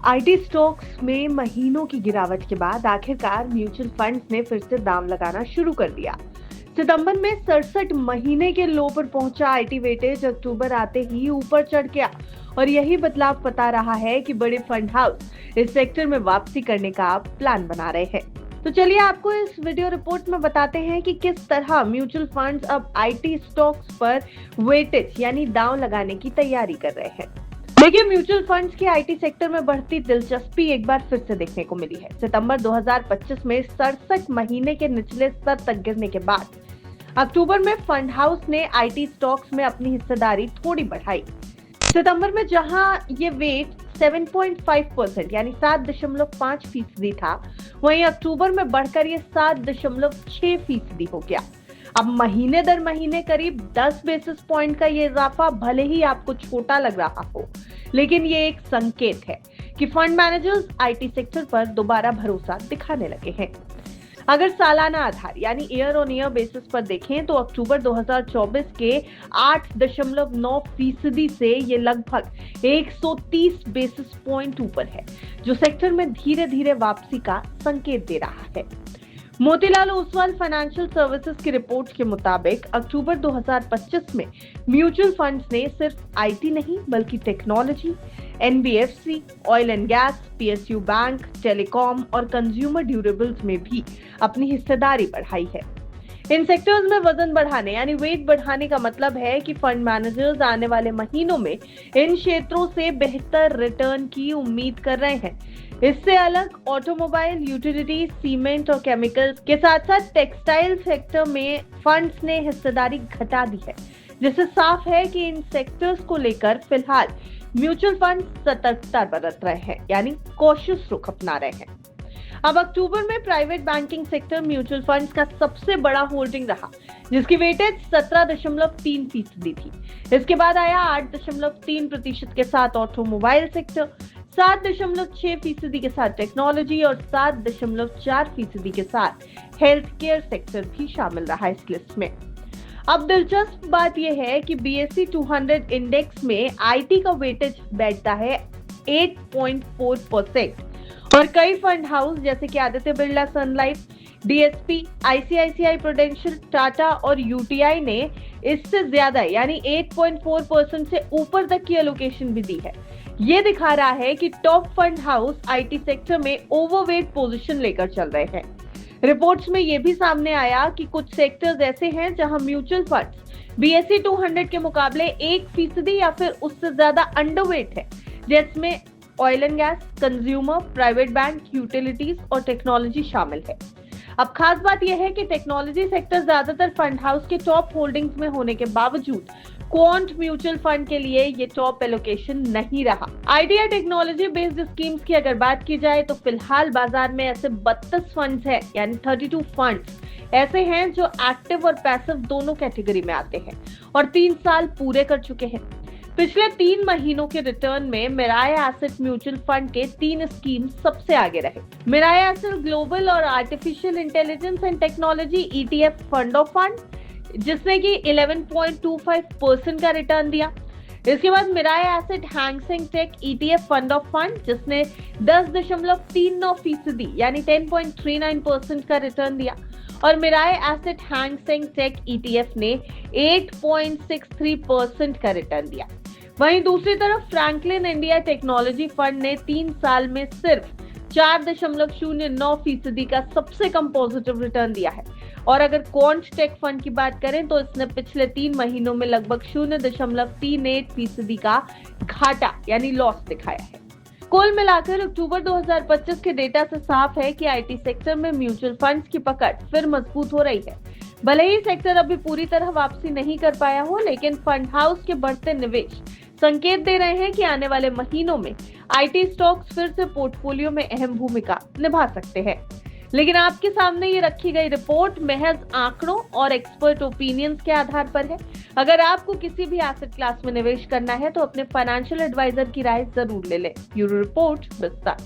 IT stocks में महीनों की गिरावट के बाद आखिरकार म्यूचुअल फंड्स ने फिर से दाम लगाना शुरू कर दिया। सितंबर में 67 महीने के लो पर पहुंचा आईटी वेटेज अक्टूबर आते ही ऊपर चढ़ गया और यही बदलाव बता रहा है कि बड़े फंड हाउस इस सेक्टर में वापसी करने का प्लान बना रहे हैं। तो चलिए आपको इस वीडियो रिपोर्ट में बताते हैं कि किस तरह म्यूचुअल फंड्स अब आईटी स्टॉक्स पर वेटेज यानी दांव लगाने की तैयारी कर रहे हैं। देखिए, म्यूचुअल फंड्स की आईटी सेक्टर में बढ़ती दिलचस्पी एक बार फिर से देखने को मिली है। सितंबर 2025 में 67 महीने के निचले स्तर तक गिरने के बाद अक्टूबर में फंड हाउस ने आईटी स्टॉक्स में अपनी हिस्सेदारी थोड़ी बढ़ाई। सितंबर में जहां ये वेट 7.5% यानी 7.5% था, वहीं अक्टूबर में बढ़कर ये 7.6% हो गया। अब महीने दर महीने करीब 10 बेसिस पॉइंट का ये इजाफा भले ही आपको छोटा लग रहा हो, लेकिन ये एक संकेत है कि फंड मैनेजर्स आईटी सेक्टर पर दोबारा भरोसा दिखाने लगे हैं। अगर सालाना आधार यानी ईयर ऑन ईयर बेसिस पर देखें तो अक्टूबर 2024 के 8.9% से ये लगभग 130 बेसिस पॉइंट ऊपर है, जो सेक्टर में धीरे धीरे वापसी का संकेत दे रहा है। मोतीलाल ओसवाल फाइनेंशियल सर्विसेज की रिपोर्ट के मुताबिक अक्टूबर 2025 में म्यूचुअल फंड्स ने सिर्फ आईटी नहीं बल्कि technology, NBFC, oil and gas, PSU bank, telecom और कंज्यूमर ड्यूरेबल्स में भी अपनी हिस्सेदारी बढ़ाई है। इन सेक्टर्स में वजन बढ़ाने यानी वेट बढ़ाने का मतलब है कि फंड मैनेजर्स आने वाले महीनों में इन क्षेत्रों से बेहतर रिटर्न की उम्मीद कर रहे हैं। इससे अलग ऑटोमोबाइल, यूटिलिटी, सीमेंट और केमिकल्स के साथ साथ टेक्सटाइल सेक्टर में फंड्स ने हिस्सेदारी घटा दी है, जिससे साफ है कि इन सेक्टर्स को लेकर फिलहाल म्यूचुअल फंड सतर्कता बरत रहे हैं यानी कॉशियस रुख अपना रहे हैं। अब अक्टूबर में private banking sector mutual funds का सबसे बड़ा होल्डिंग रहा, जिसकी वेटेज 17.3% थी। इसके बाद आया 8.3% के साथ ऑटोमोबाइल सेक्टर, 7.6% के साथ टेक्नोलॉजी और 7.4% के साथ हेल्थ केयर सेक्टर भी शामिल रहा इस लिस्ट में। अब दिलचस्प बात यह है कि बीएसई 200 इंडेक्स में आईटी का वेटेज बैठता है 8.4% और कई फंड हाउस जैसे कि Aditya Birla sun life, DSP, ICICI prudential, Tata और यूटीआई ने इससे ज्यादा यानी 8.4% से ऊपर तक की एलोकेशन भी दी है। ये दिखा रहा है कि top fund house IT sector में ओवरवेट पोजीशन लेकर चल रहे हैं। रिपोर्ट्स में यह भी सामने आया कि कुछ सेक्टर्स ऐसे हैं जहां म्यूचुअल फंड्स बीएसई 200 के मुकाबले 1% या फिर उससे ज्यादा अंडरवेट है, जिसमें oil and gas, consumer, private bank, utilities और टेक्नोलॉजी शामिल है। अब खास बात यह है कि टेक्नोलॉजी सेक्टर ज्यादातर फंड हाउस के टॉप होल्डिंग्स में होने के बावजूद क्वांट म्यूचुअल फंड के लिए ये टॉप एलोकेशन नहीं रहा। आईटी या टेक्नोलॉजी बेस्ड स्कीम्स की अगर बात की जाए तो फिलहाल बाजार में ऐसे 32 फंड्स हैं यानी 32 फंड्स ऐसे हैं जो एक्टिव और पैसिव दोनों कैटेगरी में आते हैं और 3 साल पूरे कर चुके हैं। पिछले 3 महीनों के रिटर्न में मिराय एसेट म्यूचुअल फंड के 3 स्कीम सबसे आगे रहे। मिराय एसेट ग्लोबल और artificial intelligence and technology ETF fund of fund, जिसने कि 11.25% का रिटर्न दिया। इसके बाद Mirae asset Hang Seng tech ETF fund of fund, जिसने 10.39% यानी 10.39% का रिटर्न दिया और Mirae asset Hang Seng tech ETF ने 8.63% का रिटर्न दिया। वहीं दूसरी तरफ फ्रैंकलिन इंडिया टेक्नोलॉजी फंड ने 3 साल में सिर्फ 4.09% का सबसे कम पॉजिटिव रिटर्न दिया है और अगर क्वांट टेक फंड की बात करें तो इसने पिछले 3 महीनों में लगभग 0.38% का घाटा यानी लॉस दिखाया है। कुल मिलाकर अक्टूबर 2025 के डेटा से साफ है कि आईटी सेक्टर में म्यूचुअल फंड्स की पकड़ फिर मजबूत हो रही है। भले ही सेक्टर अभी पूरी तरह वापसी नहीं कर पाया हो, लेकिन फंड हाउस के बढ़ते निवेश संकेत दे रहे हैं कि आने वाले महीनों में आईटी स्टॉक्स फिर से पोर्टफोलियो में अहम भूमिका निभा सकते हैं। लेकिन आपके सामने ये रखी गई रिपोर्ट महज आंकड़ों और एक्सपर्ट ओपिनियंस के आधार पर है। अगर आपको किसी भी एसेट क्लास में निवेश करना है तो अपने फाइनेंशियल एडवाइजर की राय जरूर ले लें। ब्यूरो रिपोर्ट, बिस्तार।